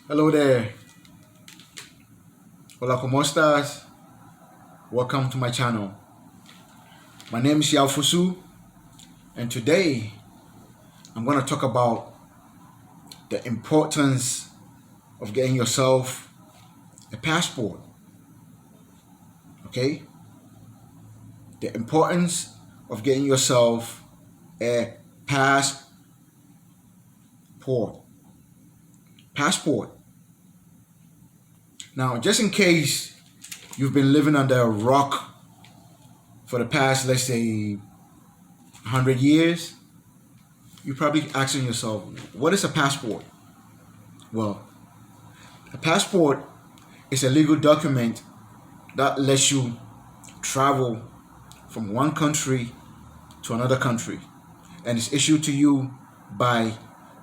Hello there. Hola, ¿cómo estás? Welcome to my channel. My name is Fusu, and today I'm going to talk about the importance of getting yourself a passport. Okay? The importance of getting yourself a passport. Passport. Now, just in case you've been living under a rock for the past, let's say, 100 years, you're probably asking yourself, what is a passport? Well, a passport is a legal document that lets you travel from one country to another country, and it's issued to you by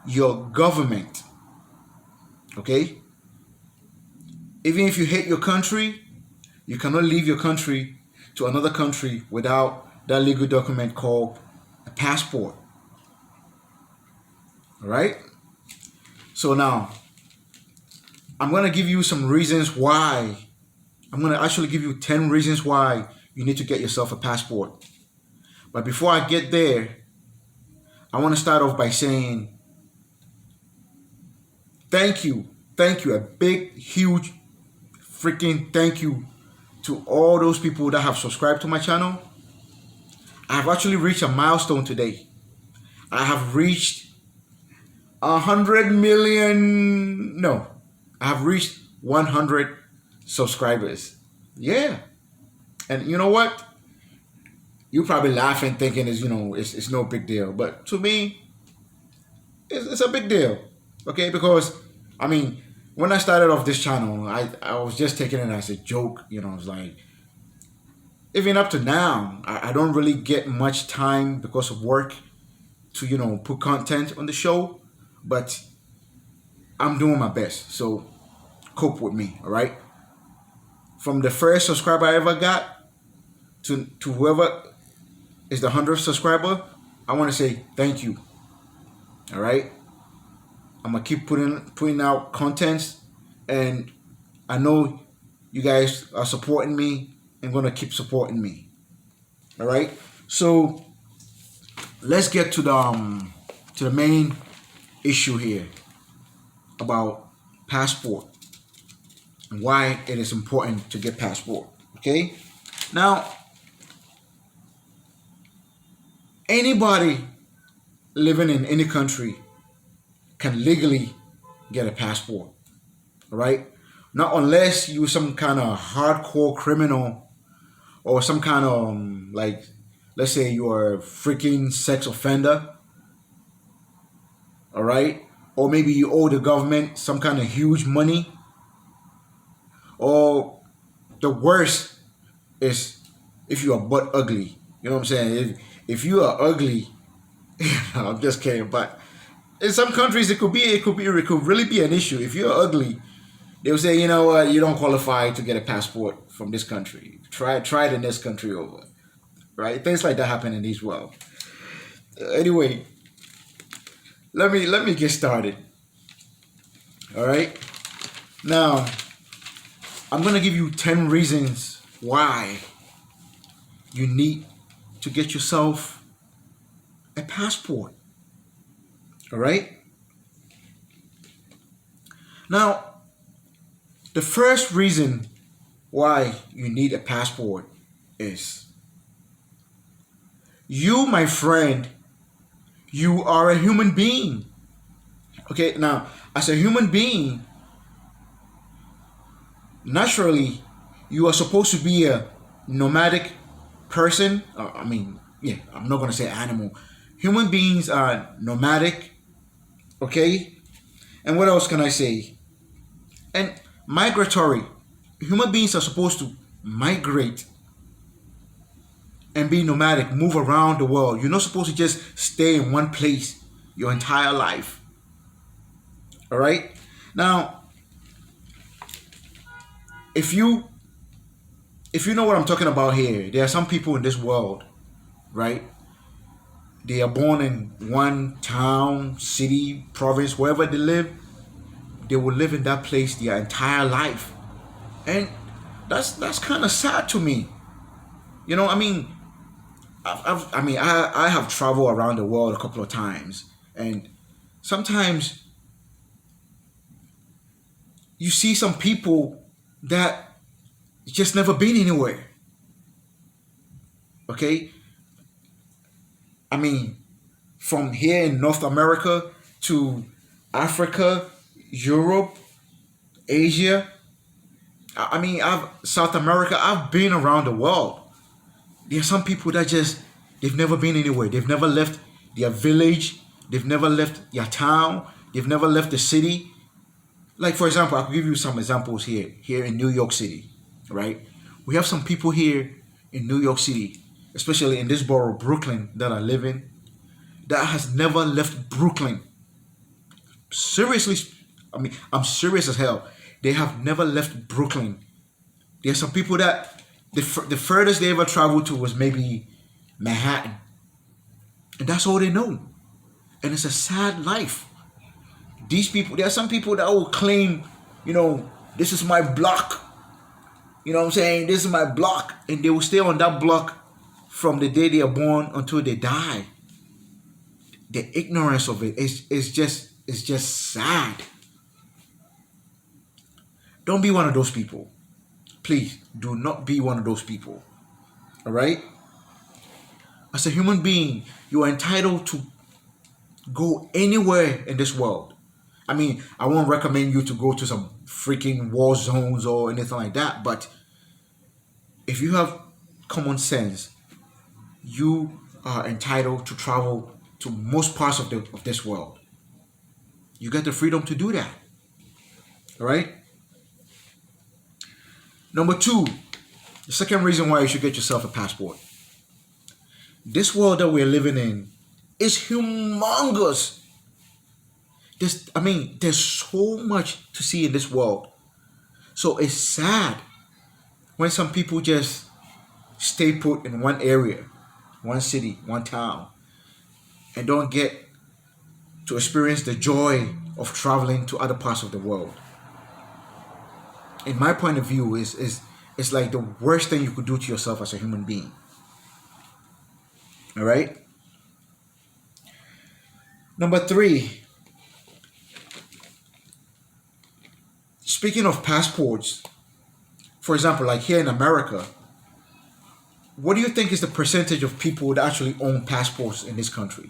your government. Okay? Even if you hate your country, you cannot leave your country to another country without that legal document called a passport. All right? So now, I'm going to give you some reasons why. I'm going to actually give you 10 reasons why you need to get yourself a passport. But before I get there, I want to start off by saying thank you. Thank you. A big, huge, freaking thank you to all those people that have subscribed to my channel. I have actually reached a milestone today. I have reached 100 million. No, I have reached 100 subscribers. Yeah. And you know what? You're probably laughing thinking it's no big deal. But to me, it's a big deal. Okay? Because, I mean, when I started off this channel, I was just taking it as a joke. It's like, even up to now, I don't really get much time because of work to, put content on the show. But I'm doing my best. So cope with me, all right? From the first subscriber I ever got to whoever is the 100th subscriber, I want to say thank you. All right? I'm going to keep putting out contents, and I know you guys are supporting me and going to keep supporting me. All right? So let's get to the main issue here about passport and why it is important to get passport. Okay? Now, anybody living in any country can legally get a passport. All right? Not unless you're some kind of hardcore criminal or some kind of like, let's say you're a freaking sex offender. All right? Or maybe you owe the government some kind of huge money. Or the worst is if you are butt ugly. You know what I'm saying? If you are ugly, I'm just kidding. But in some countries, it could really be an issue. If you're ugly, they'll say, you know what, you don't qualify to get a passport from this country. Try the next country over, right? Things like that happen in this world. Anyway, let me get started. All right. Now, I'm gonna give you 10 reasons why you need to get yourself a passport. All right? Now, the first reason why you need a passport is you, my friend, you are a human being. Okay, now, as a human being, naturally, you are supposed to be a nomadic person. I'm not going to say animal. Human beings are nomadic, okay? And what else can I say? And migratory. Human beings are supposed to migrate and be nomadic, move around the world. You're not supposed to just stay in one place your entire life. All right? Now, if you know what I'm talking about here, there are some people in this world, right? They are born in one town, city, province, wherever they live. they will live in that place their entire life. And that's kind of sad to me. You know, I mean, I have traveled around the world a couple of times, and sometimes you see some people that just never been anywhere. Okay, I mean, from here in North America to Africa, Europe, Asia. I mean, I've South America. I've been around the world. There are some people that just they've never been anywhere. They've never left their village. They've never left their town. They've never left the city. Like for example, I'll give you some examples here in New York City, right? We have some people here in New York City, especially in this borough, Brooklyn, that I live in, that has never left Brooklyn. Seriously, I mean, I'm serious as hell. They have never left Brooklyn. There are some people that the furthest they ever traveled to was maybe Manhattan, and that's all they know. And it's a sad life. These people, there are some people that will claim, you know, this is my block. You know what I'm saying? This is my block, and they will stay on that block from the day they are born until they die. The ignorance of it is just sad. Don't be one of those people. Please do not be one of those people. All right? As a human being, you are entitled to go anywhere in this world. I mean, I won't recommend you to go to some freaking war zones or anything like that, but if you have common sense, you are entitled to travel to most parts of this world. You get the freedom to do that. All right? Number two, the second reason why you should get yourself a passport. This world that we're living in is humongous. There's so much to see in this world. So it's sad when some people just stay put in one area, one city, one town, and don't get to experience the joy of traveling to other parts of the world. In my point of view, it's like the worst thing you could do to yourself as a human being. All right? Number three, speaking of passports, for example, like here in America, what do you think is the percentage of people that actually own passports in this country?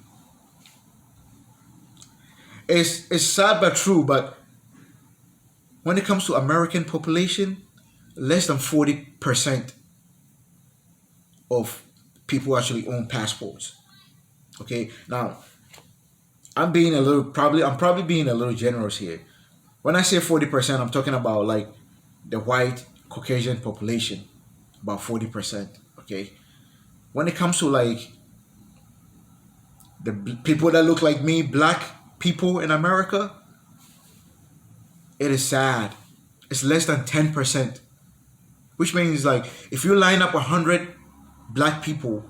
It's sad but true, but when it comes to American population, less than 40% of people actually own passports. Okay, now I'm probably being a little generous here. When I say 40%, I'm talking about like the white Caucasian population, about 40%. Okay, when it comes to like the people that look like me, black people in America, it is sad. It's less than 10%, which means like if you line up 100 black people,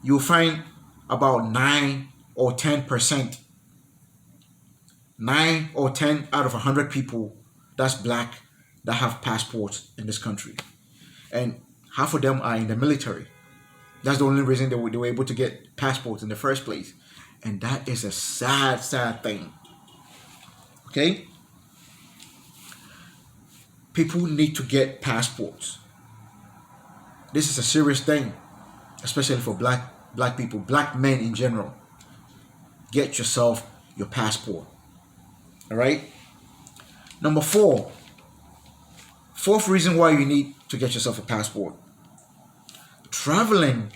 you'll find about 9 or 10%. 9 or 10 out of 100 people that's black that have passports in this country, and half of them are in the military. That's the only reason they were able to get passports in the first place, and that is a sad thing. Okay, people need to get passports. This is a serious thing, especially for black people, black men in general. Get yourself your passport. All right. Number four. Fourth reason why you need to get yourself a passport. Traveling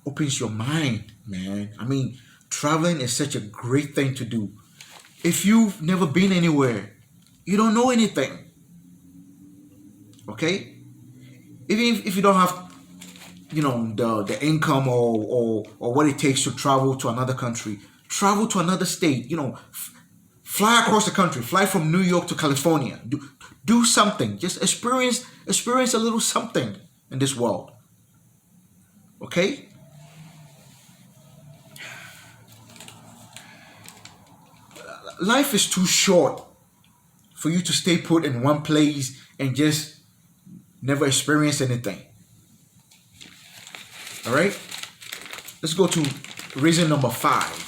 opens your mind, man. I mean, traveling is such a great thing to do. If you've never been anywhere, you don't know anything. Okay? Even if you don't have, the income or what it takes to travel to another country, travel to another state, fly across the country, fly from New York to California, do something, just experience a little something in this world. Okay? Life is too short for you to stay put in one place and just never experience anything. All right? Let's go to reason number 5.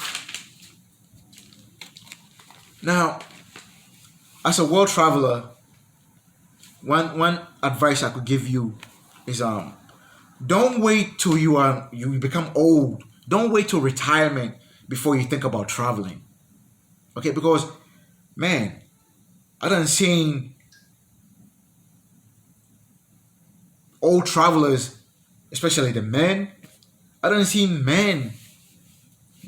Now, as a world traveler, one advice I could give you is don't wait till you become old. Don't wait till retirement before you think about traveling. Okay, because man, I done seen old travelers, especially the men. I done seen men,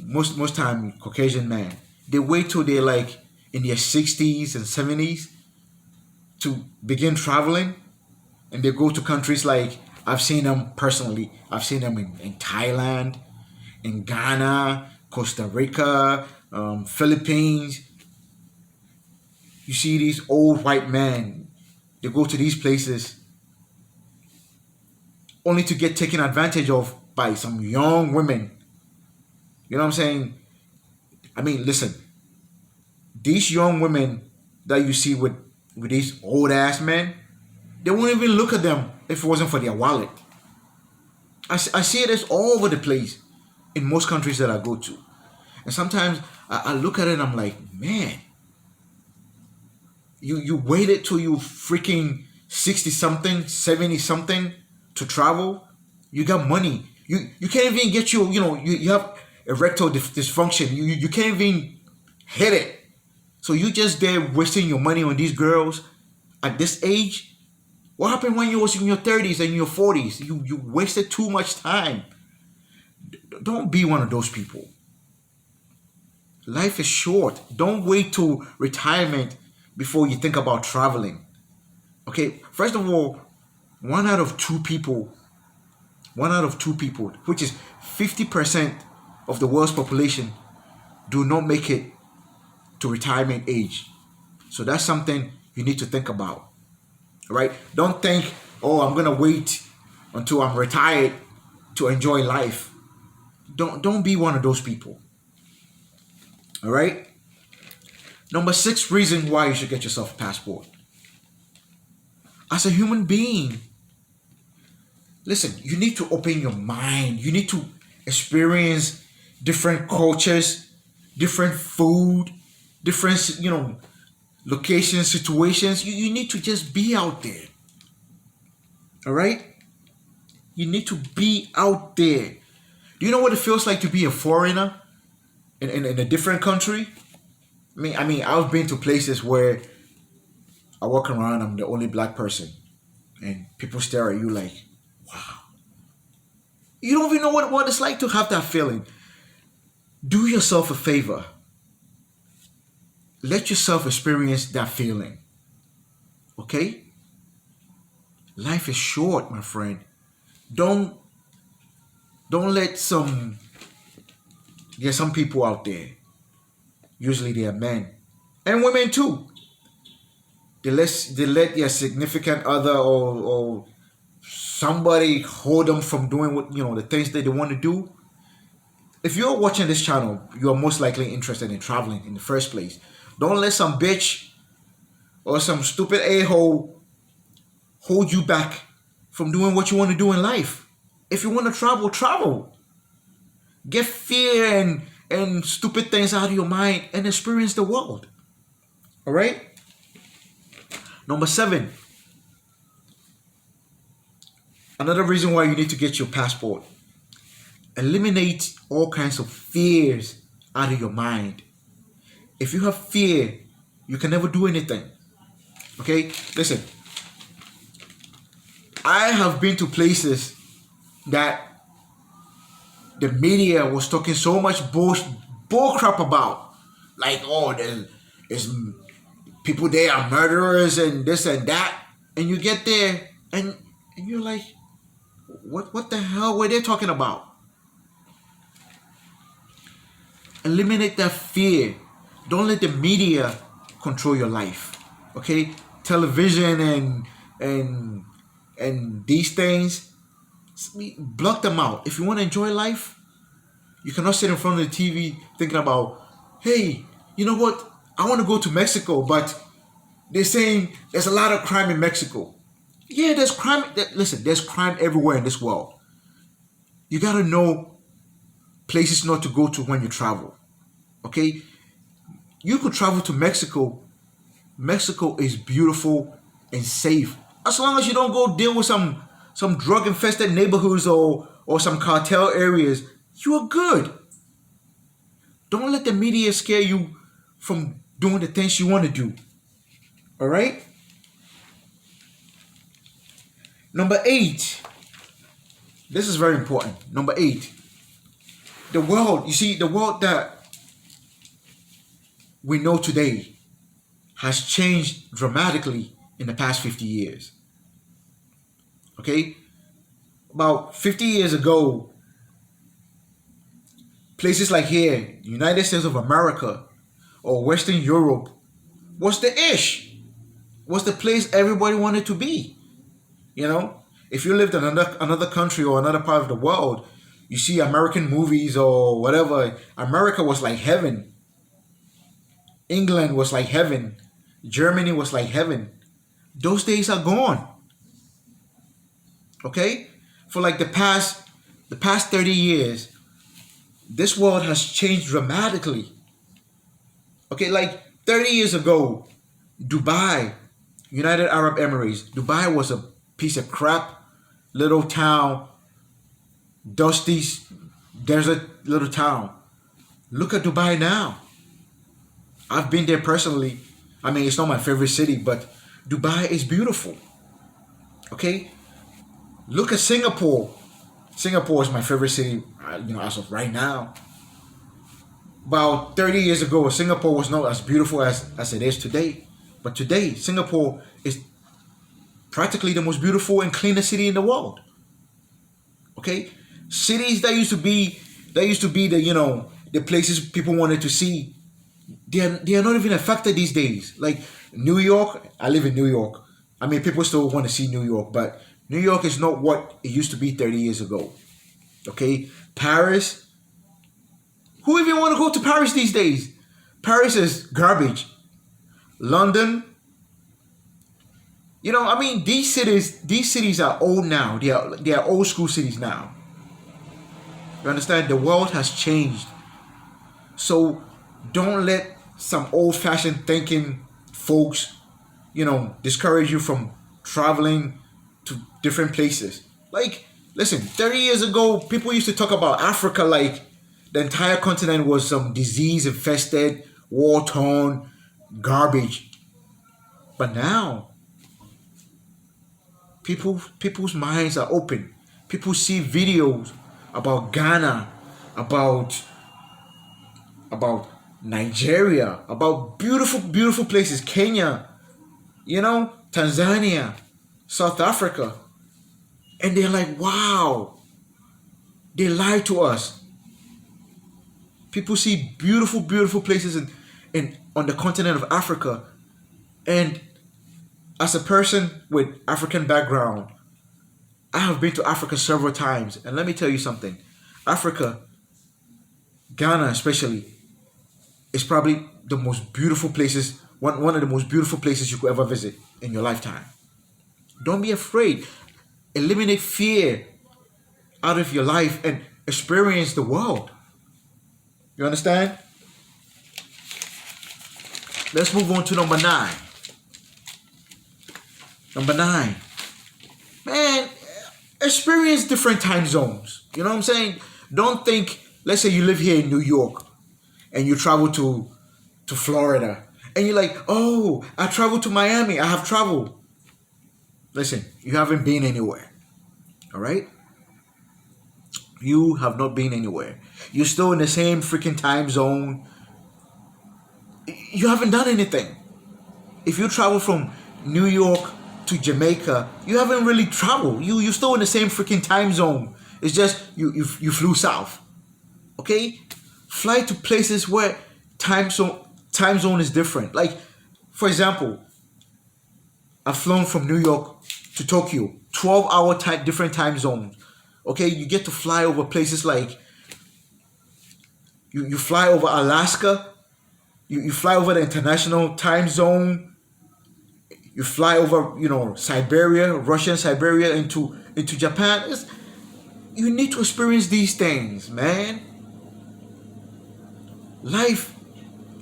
most time Caucasian men. They wait till they're like in their 60s and 70s to begin traveling, and they go to countries like, I've seen them personally. I've seen them in Thailand, in Ghana, Costa Rica, Philippines. You see these old white men. They go to these places only to get taken advantage of by some young women. You know what I'm saying? I mean, listen. These young women that you see with these old ass men, they won't even look at them if it wasn't for their wallet. I see this all over the place in most countries that I go to. And sometimes I look at it and I'm like, man, you waited till you freaking 60 something, 70 something to travel. You got money. You can't even get you have erectile dysfunction. You can't even hit it. So you just there wasting your money on these girls at this age. What happened when you was in your 30s and your 40s? You wasted too much time. Don't be one of those people. Life is short. Don't wait till retirement before you think about traveling. Okay, first of all, one out of two people, which is 50% of the world's population, do not make it to retirement age. So that's something you need to think about. All right? Don't think, oh, I'm gonna wait until I'm retired to enjoy life. Don't be one of those people. All right? Number 6 reason why you should get yourself a passport. As a human being, listen, you need to open your mind. You need to experience different cultures, different food, different, locations, situations. You need to just be out there. All right? You need to be out there. Do you know what it feels like to be a foreigner in a different country? I mean, I've been to places where I walk around, I'm the only black person, and people stare at you like, wow. You don't even know what it's like to have that feeling. Do yourself a favor. Let yourself experience that feeling. Okay? Life is short, my friend. Don't let there's some people out there, usually they are men and women too. They let their significant other or somebody hold them from doing what the things that they want to do. If you're watching this channel, you're most likely interested in traveling in the first place. Don't let some bitch or some stupid a-hole hold you back from doing what you want to do in life. If you want to travel, travel. Get fear and stupid things out of your mind and experience the world. All right? Number 7. Another reason why you need to get your passport. Eliminate all kinds of fears out of your mind. If you have fear, you can never do anything. Okay? Listen. I have been to places that the media was talking so much bull crap about. Like, oh, there's people there are murderers and this and that. And you get there and you're like, what the hell were they talking about? Eliminate that fear. Don't let the media control your life. Okay? Television and these things, block them out. If you want to enjoy life, you cannot sit in front of the TV thinking about, hey, you know what? I want to go to Mexico, but they're saying there's a lot of crime in Mexico. Yeah, there's crime. Listen, there's crime everywhere in this world. You got to know places not to go to when you travel. Okay? You could travel to Mexico. Mexico is beautiful and safe. As long as you don't go deal with some drug infested neighborhoods or some cartel areas, you are good. Don't let the media scare you from doing the things you want to do. All right? Number 8. This is very important. Number 8. The world, you see, the world that we know today has changed dramatically in the past 50 years. Okay? About 50 years ago, places like here, United States of America or Western Europe was the ish. Was the place everybody wanted to be. You know? If you lived in another country or another part of the world, you see American movies or whatever, America was like heaven. England was like heaven. Germany was like heaven. Those days are gone. Okay? For like the past 30 years, this world has changed dramatically. Okay, like 30 years ago, Dubai, United Arab Emirates, Dubai was a piece of crap, little town, dusty desert little town. Look at Dubai now. I've been there personally. I mean, it's not my favorite city, but Dubai is beautiful. Okay? Look at Singapore. Singapore is my favorite city, as of right now. About 30 years ago, Singapore was not as beautiful as it is today. But today, Singapore is practically the most beautiful and cleanest city in the world. Okay? Cities that used to be the places people wanted to see, they are not even affected these days. Like New York, I live in New York. I mean, people still want to see New York, but New York is not what it used to be 30 years ago. Okay? Paris, who even want to go to Paris these days? Paris is garbage. London, these cities are old now. They are old school cities now. You understand? The world has changed. So don't let some old-fashioned thinking folks, discourage you from traveling to different places. Like, listen, 30 years ago, people used to talk about Africa like the entire continent was some disease-infested, war-torn garbage. But now, people's minds are open. People see videos about Ghana, about Nigeria, about beautiful places, Kenya, Tanzania, South Africa. And they're like, wow, they lied to us. People see beautiful places on the continent of Africa. And as a person with African background, I have been to Africa several times. And let me tell you something. Africa, Ghana especially, is probably the most beautiful places, one of the most beautiful places you could ever visit in your lifetime. Don't be afraid. Eliminate fear out of your life and experience the world. You understand? Let's move on to number 9. Number 9. Man, experience different time zones. You know what I'm saying? Don't think, let's say you live here in New York and you travel to Florida and you're like, oh, I traveled to Miami. I have traveled. Listen, you haven't been anywhere. All right? You have not been anywhere. You're still in the same freaking time zone. You haven't done anything. If you travel from New York to Jamaica, you haven't really traveled. You're still in the same freaking time zone. It's just you flew south. Okay? Fly to places where time zone is different. Like, for example, I've flown from New York to Tokyo. 12-hour different time zones. Okay? You get to fly over places like you fly over Alaska. You fly over the international time zone. You fly over, Siberia, Russian Siberia into Japan. You need to experience these things, man. Life,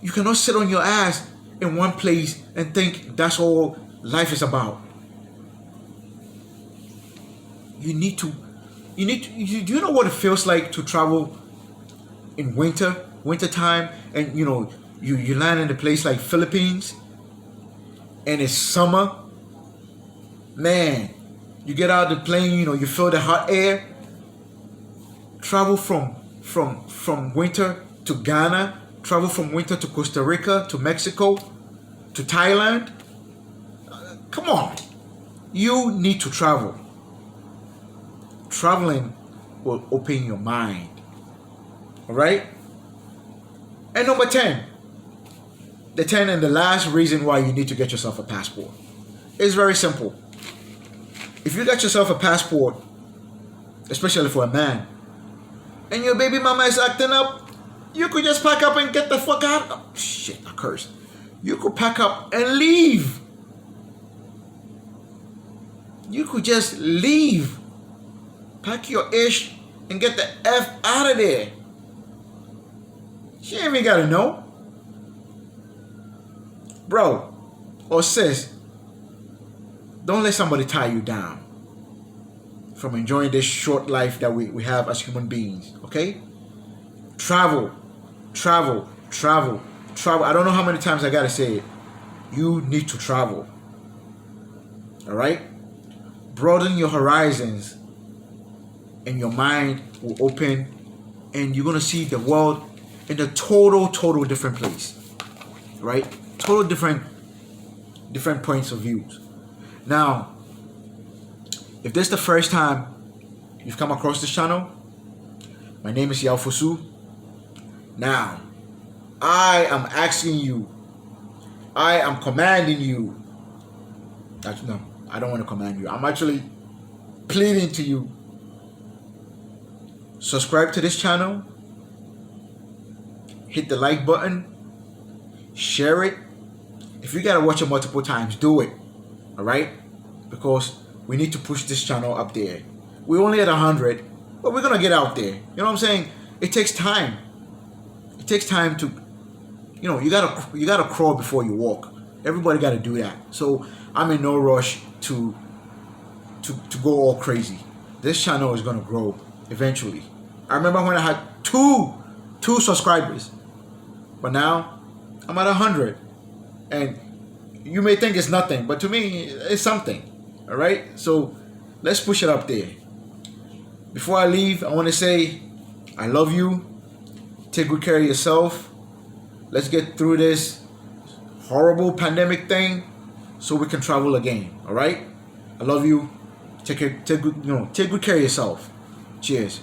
you cannot sit on your ass in one place and think that's all life is about. Do you know what it feels like to travel in winter time, and you land in a place like Philippines and it's summer? Man, you get out of the plane, you feel the hot air. Travel from winter to Ghana, travel from winter to Costa Rica, to Mexico, to Thailand. Come on. You need to travel. Traveling will open your mind. All right? And number 10. The 10 and the last reason why you need to get yourself a passport. It's very simple. If you get yourself a passport, especially for a man, and your baby mama is acting up, you could just pack up and get the fuck out. Oh, shit, I cursed. You could pack up and leave. You could just leave. Pack your ish and get the F out of there. She ain't even gotta know. Bro or sis, don't let somebody tie you down from enjoying this short life that we have as human beings, okay? Travel. I don't know how many times I gotta say it. You need to travel. All right? Broaden your horizons and your mind will open and you're gonna see the world in a total different place, right? Total different points of views. Now, if this is the first time you've come across this channel, my name is Yalfosu. Now, I am asking you, I am commanding you. Actually, no, I don't want to command you. I'm actually pleading to you. Subscribe to this channel. Hit the like button. Share it. If you gotta watch it multiple times, do it. Alright? Because we need to push this channel up there. We're only at 100, but we're gonna get out there. You know what I'm saying? It takes time. It takes time to, you gotta crawl before you walk. Everybody gotta do that. So I'm in no rush to go all crazy. This channel is gonna grow eventually. I remember when I had two subscribers, but now I'm at 100, and you may think it's nothing, but to me it's something. All right, so let's push it up there. Before I leave, I want to say I love you. Take good care of yourself. Let's get through this horrible pandemic thing so we can travel again. All right, I love you. Take good care of yourself. Cheers.